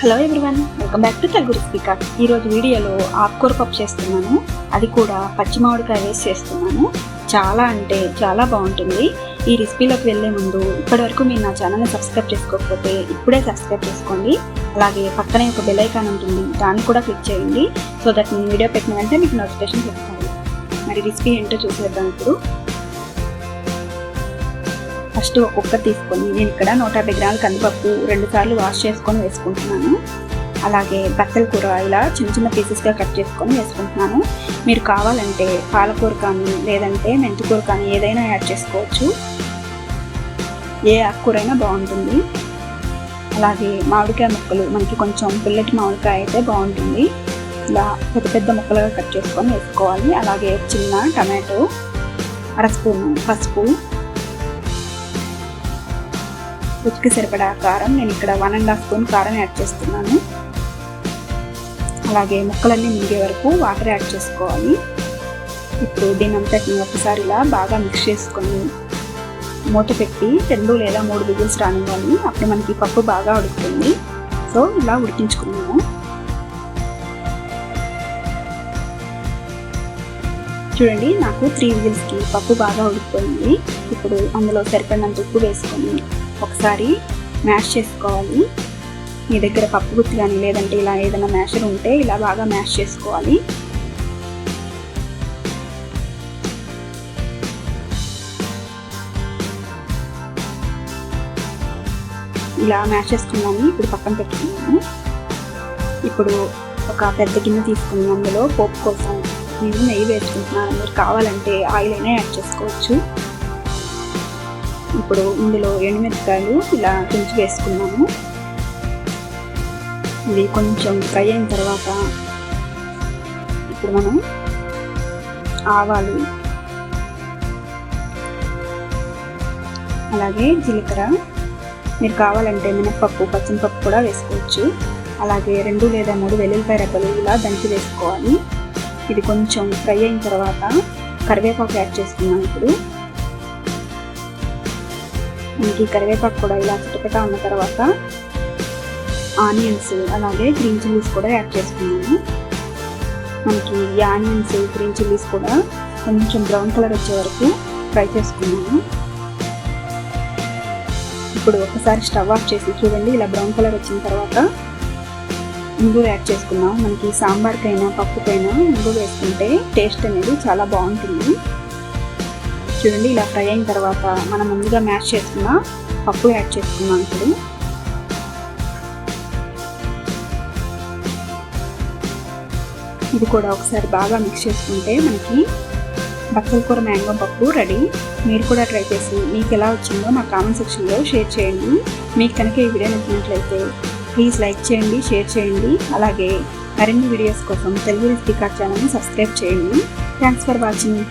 Hello everyone, welcome back to Telugu recipe cart. ఈరోజు వీడియోలో ఆకుకూర పప్పు చేస్తున్నాను. అది కూడా పచ్చి మామిడికాయ వేసి చేస్తున్నాను. చాలా అంటే చాలా బాగుంటుంది. ఈ రెసిపీలోకి వెళ్ళే ముందు ఇప్పటివరకు మీరు నా ఛానల్ని సబ్స్క్రైబ్ చేసుకోకపోతే ఇప్పుడే సబ్స్క్రైబ్ చేసుకోండి. అలాగే పక్కనే ఒక బెల్ ఐకాన్ ఉంటుంది, దాన్ని కూడా క్లిక్ చేయండి. సో దట్ నేను వీడియో పెట్టిన వెంటనే మీకు నోటిఫికేషన్ వస్తాయి. మరి రెసిపీ ఏంటో చూసేద్దాం. ఇప్పుడు ఫస్ట్ ఒక కుక్కర్ తీసుకొని నేను ఇక్కడ 150 గ్రాముల కందిపప్పు 2 సార్లు వాష్ చేసుకొని వేసుకుంటున్నాను. అలాగే బచ్చల కూర ఇలా చిన్న చిన్న పీసెస్గా కట్ చేసుకొని వేసుకుంటున్నాను. మీరు కావాలంటే పాలకూర కానీ లేదంటే మెంతికూర కానీ ఏదైనా యాడ్ చేసుకోవచ్చు. ఏ ఆకుకూర అయినా బాగుంటుంది. అలాగే మామిడికాయ ముక్కలు మనకి కొంచెం పుల్లటి మామిడికాయ అయితే బాగుంటుంది. ఇలా పెద్ద పెద్ద ముక్కలుగా కట్ చేసుకొని వేసుకోవాలి. అలాగే చిన్న టమాటో, 1 స్పూన్ పసుపు, రుచికి సరిపడా కారం. నేను ఇక్కడ 1.5 స్పూన్ కారం యాడ్ చేస్తున్నాను. అలాగే ముక్కలన్నీ మునిగే వరకు వాటర్ యాడ్ చేసుకోవాలి. ఇప్పుడు దీని అంతటిని ఒకసారి ఇలా బాగా మిక్స్ చేసుకొని మూత పెట్టి 2 లేదా 3 విజిల్స్ రానివ్వాలి. అప్పుడు మనకి పప్పు బాగా ఉడుకుతుంది. సో ఇలా ఉడికించుకున్నాము. చూడండి, నాకు 3 విజిల్స్కి పప్పు బాగా ఉడికిపోయింది. ఇప్పుడు అందులో సరిపడినంత ఉప్పు వేసుకొని ఒకసారి మ్యాష్ చేసుకోవాలి. మీ దగ్గర పప్పు గుత్తి కానీ లేదంటే ఇలా ఏదైనా మ్యాషర్ ఉంటే ఇలా బాగా మ్యాష్ చేసుకోవాలి. ఇలా మ్యాష్ చేసుకున్నాను. ఇప్పుడు పక్కన పెట్టుకున్నాను. ఇప్పుడు ఒక పెద్ద గిన్నె తీసుకుని అందులో పోపు కోసం నేను నెయ్యి వేసుకుంటున్నాను. మీరు కావాలంటే ఆయిల్ అయినా యాడ్ చేసుకోవచ్చు. ఇప్పుడు ఇందులో ఎండుమిరపకాయలు ఇలా తుంచి వేసుకున్నాము. ఇది కొంచెం ఫ్రై అయిన తర్వాత ఇప్పుడు మనం ఆవాలు, అలాగే జీలకర్ర, మీరు కావాలంటే మినపప్పు, పచ్చిమిరపప్పు కూడా వేసుకోవచ్చు. అలాగే 2 లేదా 3 వెల్లుల్లిపాయ రెబ్బలు ఇలా దంచి వేసుకోవాలి. ఇది కొంచెం ఫ్రై అయిన తర్వాత కరివేపాకు యాడ్ చేసుకున్నాం. ఇప్పుడు మనకి కరివేపాకు కూడా ఇలా చిటపట ఉన్న తర్వాత ఆనియన్స్ అలాగే గ్రీన్ చిల్లీస్ కూడా యాడ్ చేసుకున్నాము. మనకి ఈ ఆనియన్స్, గ్రీన్ చిల్లీస్ కూడా కొంచెం బ్రౌన్ కలర్ వచ్చే వరకు ఫ్రై చేసుకున్నాము. ఇప్పుడు ఒకసారి స్టవ్ ఆఫ్ చేసి చూడండి, ఇలా బ్రౌన్ కలర్ వచ్చిన తర్వాత ఇంగు యాడ్ చేసుకున్నాం. మనకి సాంబార్కైనా పప్పుకైనా ఇంగు వేసుకుంటే టేస్ట్ అనేది చాలా బాగుంటుంది. చూడండి, ఇలా ఫ్రై అయిన తర్వాత మనం ముందుగా మ్యాష్ చేసుకున్న పప్పు యాడ్ చేసుకున్నాం. ఇప్పుడు ఇది కూడా ఒకసారి బాగా మిక్స్ చేసుకుంటే మనకి బచ్చల కూర మ్యాంగో పప్పు రెడీ. మీరు కూడా ట్రై చేసి మీకు ఎలా వచ్చిందో మా కామెంట్ సెక్షన్లో షేర్ చేయండి. మీకు కనుక ఈ వీడియో నచ్చినట్లయితే ప్లీజ్ లైక్ చేయండి, షేర్ చేయండి. అలాగే మరిన్ని వీడియోస్ కోసం తెలుగు రెసిపీ కార్ట్ ఛానల్ని సబ్స్క్రైబ్ చేయండి. Thanks for watching.